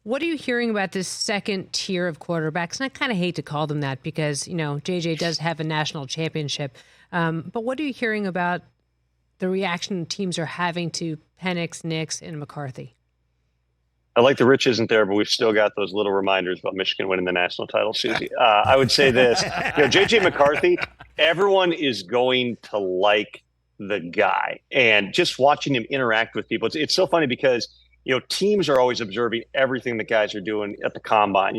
What are you hearing about this second tier of quarterbacks? And I kind of hate to call them that because, JJ does have a national championship. But what are you hearing about the reaction teams are having to Penix, Nix, and McCarthy? I like the Rich isn't there, but we've still got those little reminders about Michigan winning the national title, Suzy. I would say this, JJ McCarthy, everyone is going to like the guy. And just watching him interact with people, it's so funny because, teams are always observing everything the guys are doing at the combine,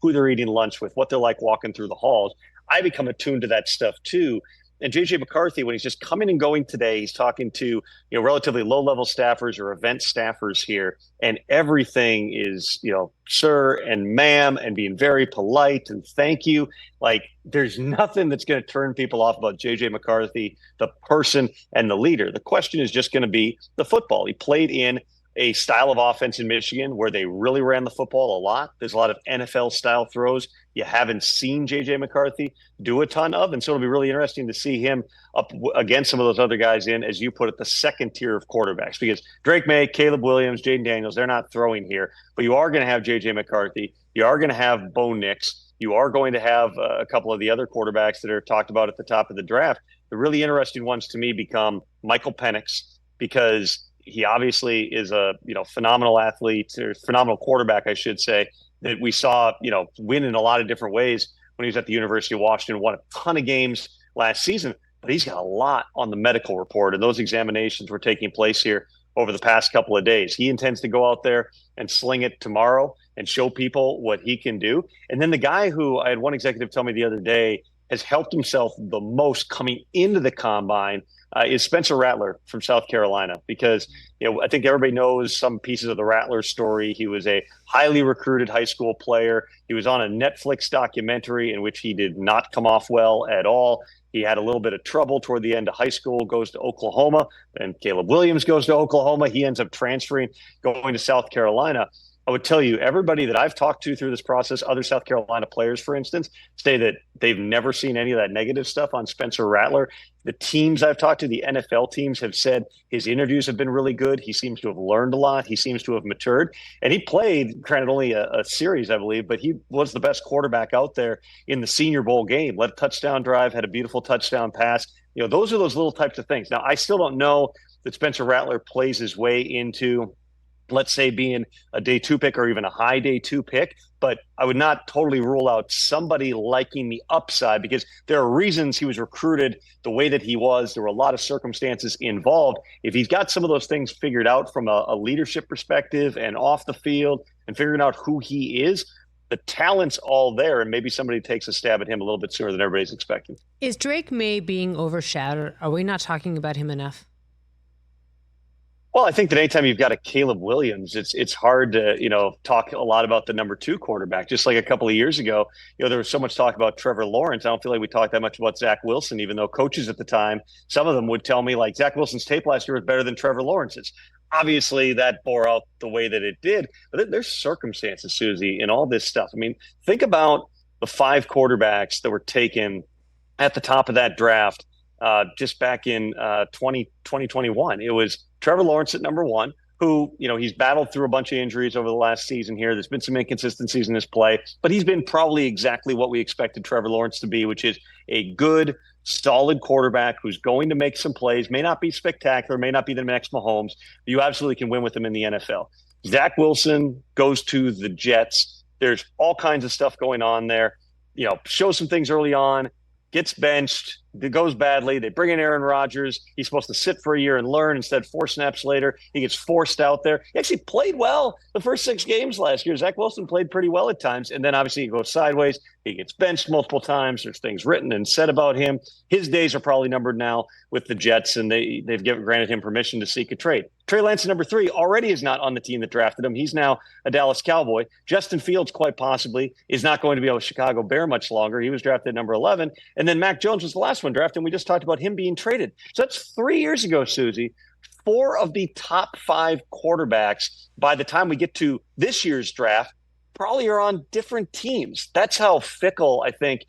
who they're eating lunch with, what they're like walking through the halls. I become attuned to that stuff too. And JJ McCarthy, when he's just coming and going today, he's talking to, relatively low-level staffers or event staffers here, and everything is, sir and ma'am, and being very polite and thank you. Like, there's nothing that's going to turn people off about JJ McCarthy, the person and the leader. The question is just going to be the football. He played in a style of offense in Michigan where they really ran the football a lot. There's a lot of NFL-style throws you haven't seen J.J. McCarthy do a ton of, and so it'll be really interesting to see him up against some of those other guys in, as you put it, the second tier of quarterbacks, because Drake May, Caleb Williams, Jaden Daniels, they're not throwing here, but you are going to have J.J. McCarthy. You are going to have Bo Nix. You are going to have a couple of the other quarterbacks that are talked about at the top of the draft. The really interesting ones to me become Michael Penix, because he obviously is a phenomenal athlete, or phenomenal quarterback, I should say, that we saw win in a lot of different ways when he was at the University of Washington. Won a ton of games last season, but he's got a lot on the medical report, and those examinations were taking place here over the past couple of days. He intends to go out there and sling it tomorrow and show people what he can do. And then the guy who I had one executive tell me the other day has helped himself the most coming into the combine is Spencer Rattler from South Carolina, because I think everybody knows some pieces of the Rattler story. He was a highly recruited high school player. He was on a Netflix documentary in which he did not come off well at all. He had a little bit of trouble toward the end of high school, goes to Oklahoma, and Caleb Williams goes to Oklahoma. He ends up transferring, going to South Carolina. I would tell you, everybody that I've talked to through this process, other South Carolina players, for instance, say that they've never seen any of that negative stuff on Spencer Rattler. The teams I've talked to, the NFL teams, have said his interviews have been really good. He seems to have learned a lot. He seems to have matured. And he played, granted, only a series, I believe, but he was the best quarterback out there in the Senior Bowl game. Led a touchdown drive, had a beautiful touchdown pass. Those are those little types of things. Now, I still don't know that Spencer Rattler plays his way into, let's say, being a day 2 pick or even a high day 2 pick, but I would not totally rule out somebody liking the upside, because there are reasons he was recruited the way that he was. There were a lot of circumstances involved. If he's got some of those things figured out from a leadership perspective and off the field and figuring out who he is, the talent's all there, and maybe somebody takes a stab at him a little bit sooner than everybody's expecting. Is Drake May being overshadowed? Are we not talking about him enough? Well, I think that anytime you've got a Caleb Williams, it's hard to, talk a lot about the number 2 quarterback. Just like a couple of years ago, there was so much talk about Trevor Lawrence. I don't feel like we talked that much about Zach Wilson, even though coaches at the time, some of them would tell me, like, Zach Wilson's tape last year was better than Trevor Lawrence's. Obviously, that bore out the way that it did. But there's circumstances, Suzy, in all this stuff. I mean, think about the 5 quarterbacks that were taken at the top of that draft just back in 2021. It was Trevor Lawrence at number 1, who, he's battled through a bunch of injuries over the last season here. There's been some inconsistencies in his play, but he's been probably exactly what we expected Trevor Lawrence to be, which is a good, solid quarterback who's going to make some plays, may not be spectacular, may not be the next Mahomes, but you absolutely can win with him in the NFL. Zach Wilson goes to the Jets. There's all kinds of stuff going on there. Shows some things early on, gets benched, it goes badly. They bring in Aaron Rodgers. He's supposed to sit for a year and learn. Instead, 4 snaps later, he gets forced out there. He actually played well the first 6 games last year. Zach Wilson played pretty well at times, and then obviously he goes sideways. He gets benched multiple times. There's things written and said about him. His days are probably numbered now with the Jets, and they've granted him permission to seek a trade. Trey Lance, number 3, already is not on the team that drafted him. He's now a Dallas Cowboy. Justin Fields, quite possibly, is not going to be a Chicago Bear much longer. He was drafted number 11. And then Mac Jones was the last one drafted, and we just talked about him being traded. So that's 3 years ago, Suzy. 4 of the top 5 quarterbacks, by the time we get to this year's draft, probably are on different teams. That's how fickle I think,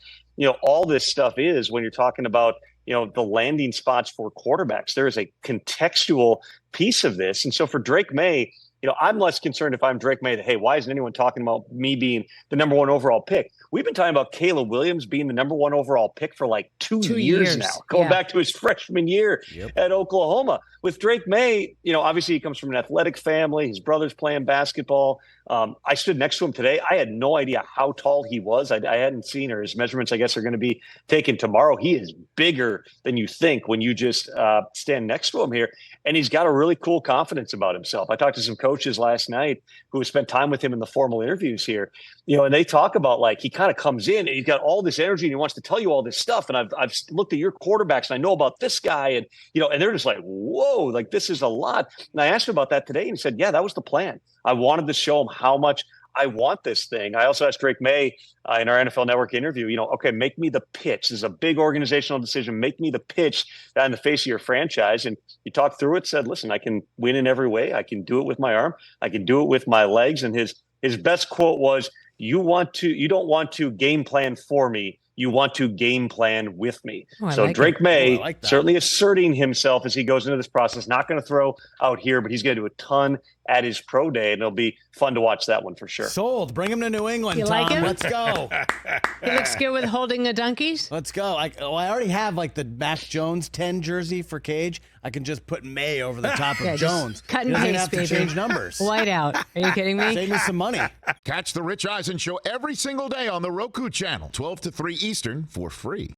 all this stuff is when you're talking about, the landing spots for quarterbacks. There is a contextual piece of this. And so for Drake May, I'm less concerned if I'm Drake May that, hey, why isn't anyone talking about me being the number one overall pick? We've been talking about Caleb Williams being the number one overall pick for like 2 years now, going back to his freshman year at Oklahoma. With Drake May, obviously he comes from an athletic family. His brother's playing basketball. I stood next to him today. I had no idea how tall he was. I hadn't seen, or his measurements, I guess, are going to be taken tomorrow. He is bigger than you think when you just stand next to him here. And he's got a really cool confidence about himself. I talked to some coaches last night who spent time with him in the formal interviews here, and they talk about, like, he kind of comes in and he's got all this energy and he wants to tell you all this stuff. And I've looked at your quarterbacks and I know about this guy, and and they're just like, whoa, like, this is a lot. And I asked him about that today, and he said, yeah, that was the plan. I wanted to show him how much I want this thing. I also asked Drake May in our NFL Network interview, okay, make me the pitch. This is a big organizational decision. Make me the pitch in the face of your franchise. And he talked through it, said, listen, I can win in every way. I can do it with my arm. I can do it with my legs. And his best quote was, you don't want to game plan for me. You want to game plan with me. So Drake May certainly asserting himself as he goes into this process. Not going to throw out here, but he's going to do a ton at his pro day, and it'll be fun to watch that one for sure. Sold. Bring him to New England, you Tom. Like him? Let's go. He looks good with holding the donkeys. Let's go. I already have like the Mac Jones 10 jersey for Cage. I can just put May over the top of Jones. Cut and paste, have to change numbers. White out. Are you kidding me? Save me some money. Catch the Rich Eisen Show every single day on the Roku channel, 12 to 3 Eastern, for free.